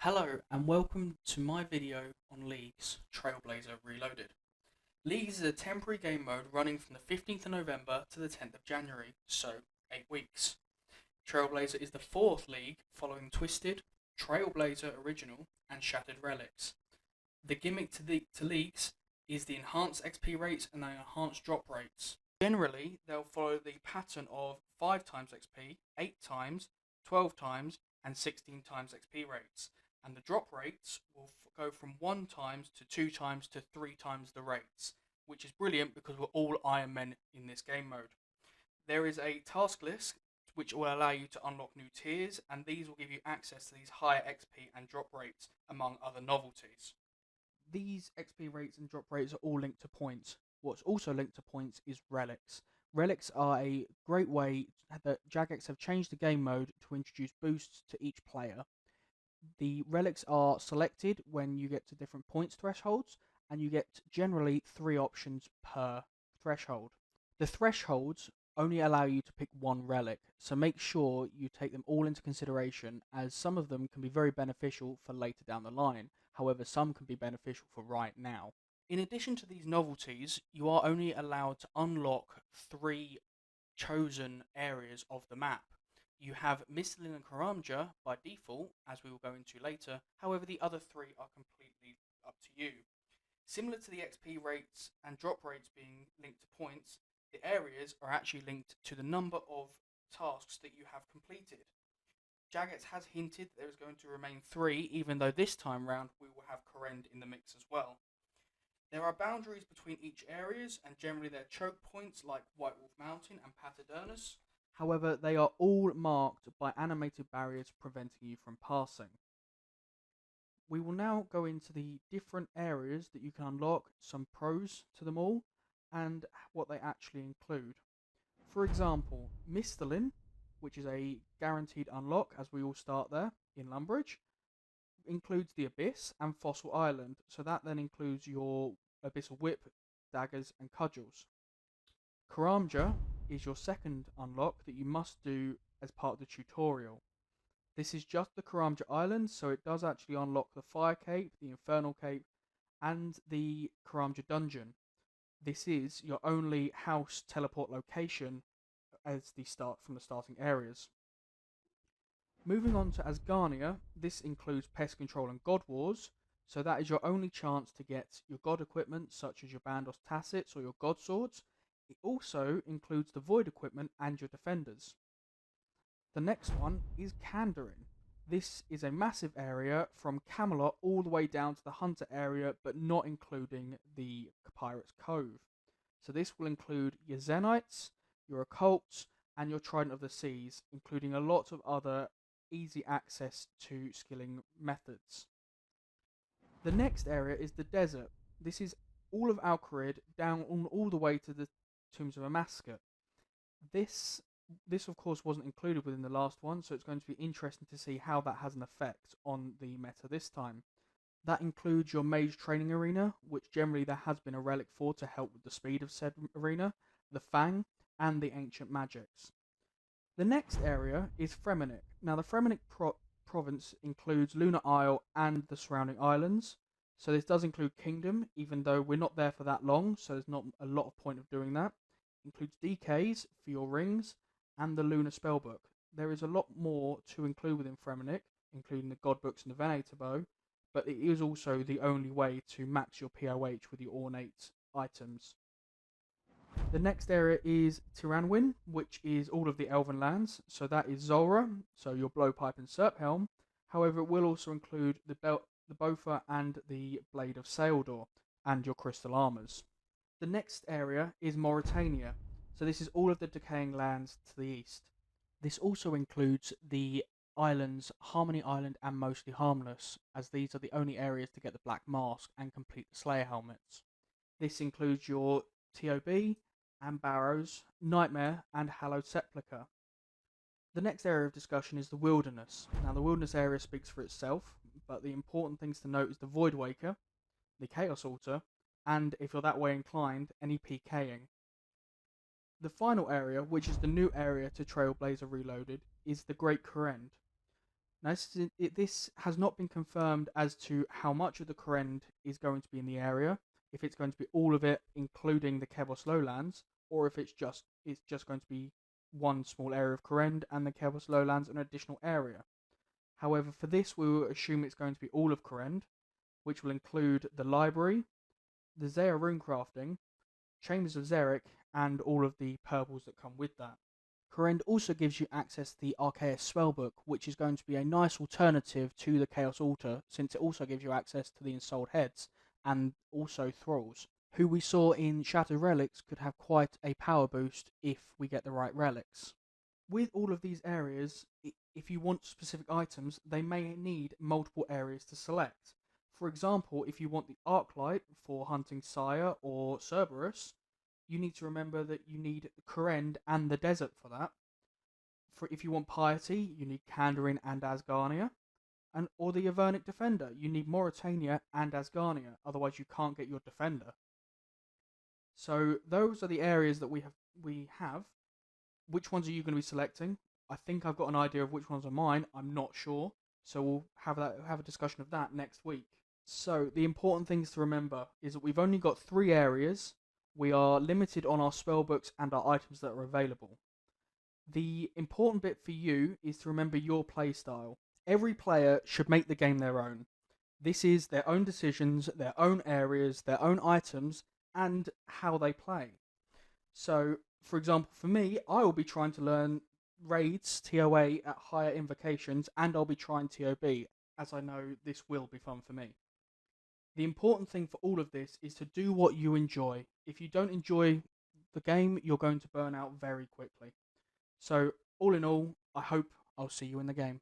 Hello and welcome to my video on Leagues, Trailblazer Reloaded. Leagues is a temporary game mode running from the 15th of November to the 10th of January, so 8 weeks. Trailblazer is the fourth league following Twisted, Trailblazer Original and Shattered Relics. The gimmick to Leagues is the enhanced XP rates and the enhanced drop rates. Generally, they'll follow the pattern of 5 times XP, 8 times, 12 times and 16 times XP rates, and the drop rates will go from 1 times to 2 times to 3 times the rates, which is brilliant because we're all Iron Men in this game mode. There is a task list which will allow you to unlock new tiers, and these will give you access to these higher XP and drop rates among other novelties. These XP rates and drop rates are all linked to points. What's also linked to points is relics. Relics are a great way that Jagex have changed the game mode to introduce boosts to each player. The relics are selected when you get to different points thresholds, and you get generally 3 options per threshold. The thresholds only allow you to pick one relic, so make sure you take them all into consideration, as some of them can be very beneficial for later down the line. However, some can be beneficial for right now. In addition to these novelties, you are only allowed to unlock 3 chosen areas of the map. You have Mistlin and Karamja by default, as we will go into later. However, the other 3 are completely up to you. Similar to the XP rates and drop rates being linked to points, the areas are actually linked to the number of tasks that you have completed. Jagex has hinted there is going to remain 3, even though this time round we will have Korend in the mix as well. There are boundaries between each areas, and generally they're choke points like White Wolf Mountain and Patadernus. However, they are all marked by animated barriers preventing you from passing. We will now go into the different areas that you can unlock, some pros to them all, and what they actually include. For example, Mistlin, which is a guaranteed unlock as we all start there in Lumbridge, includes the Abyss and Fossil Island, so that then includes your Abyssal Whip, daggers and cudgels. Karamja is your second unlock that you must do as part of the tutorial. This is just the Karamja Island, so it does actually unlock the Fire Cape, the Infernal Cape, and the Karamja Dungeon. This is your only house teleport location as the start from the starting areas. Moving on to Asgarnia, this includes Pest Control and God Wars, so that is your only chance to get your God equipment such as your Bandos Tacits or your God Swords. It also includes the Void equipment and your Defenders. The next one is Kandarin. This is a massive area from Camelot all the way down to the Hunter area, but not including the Pirates Cove. So this will include your Zenites, your Occults, and your Trident of the Seas, including a lot of other easy access to skilling methods. The next area is the desert. This is all of Alcarid down on all the way to the Tombs of Amascut. This of course wasn't included within the last one, so it's going to be interesting to see how that has an effect on the meta this time. That includes your Mage Training Arena, which generally there has been a relic for to help with the speed of said arena, the Fang, and the Ancient Magics. The next area is Fremennik. Now the Fremennik province includes Lunar Isle and the surrounding islands, so this does include Kingdom, even though we're not there for that long, so there's not a lot of point of doing that. It includes DKs for your rings, and the Lunar Spellbook. There is a lot more to include within Fremennik, including the God Books and the Venator Bow, but it is also the only way to max your POH with your ornate items. The next area is Tiranwin, which is all of the Elven lands, so that is Zulrah, so your Blowpipe and Serphelm. However, it will also include the Bofa and the Blade of Saildor, and your Crystal Armors. The next area is Mauritania, so this is all of the Decaying lands to the east. This also includes the islands Harmony Island and Mostly Harmless, as these are the only areas to get the Black Mask and complete the Slayer helmets. This includes your TOB and Barrows, Nightmare and Hallowed Sepulchre. The next area of discussion is the Wilderness. Now the Wilderness area speaks for itself, but the important things to note is the Void Waker, the Chaos Altar, and if you're that way inclined, any PKing. The final area, which is the new area to Trailblazer Reloaded, is the Great Korend. Now, this has not been confirmed as to how much of the Kourend is going to be in the area, if it's going to be all of it, including the Kevos lowlands, or if it's just going to be one small area of Kourend and the Kevos lowlands an additional area. However, for this, we will assume it's going to be all of Kourend, which will include the library, the Zaya runecrafting, Chambers of Xeric, and all of the purples that come with that. Kourend also gives you access to the Archaeus Spellbook, which is going to be a nice alternative to the Chaos Altar, since it also gives you access to the Ensouled Heads and also Thralls, who we saw in Shattered Relics could have quite a power boost if we get the right relics. With all of these areas, if you want specific items, they may need multiple areas to select. For example, if you want the Arclight for hunting Sire or Cerberus, you need to remember that you need Kourend and the desert for that. If you want Piety, you need Kandarin and Asgarnia. Or the Avernic Defender, you need Mauritania and Asgarnia, otherwise you can't get your Defender. So those are the areas that we have. Which ones are you going to be selecting? I think I've got an idea of which ones are mine. I'm not sure. So we'll have a discussion of that next week. So the important things to remember is that we've only got 3 areas. We are limited on our spellbooks and our items that are available. The important bit for you is to remember your playstyle. Every player should make the game their own. This is their own decisions, their own areas, their own items, and how they play. So, for example, for me, I will be trying to learn raids, TOA at higher invocations, and I'll be trying TOB, as I know this will be fun for me. The important thing for all of this is to do what you enjoy. If you don't enjoy the game, you're going to burn out very quickly. So, all in all, I hope I'll see you in the game.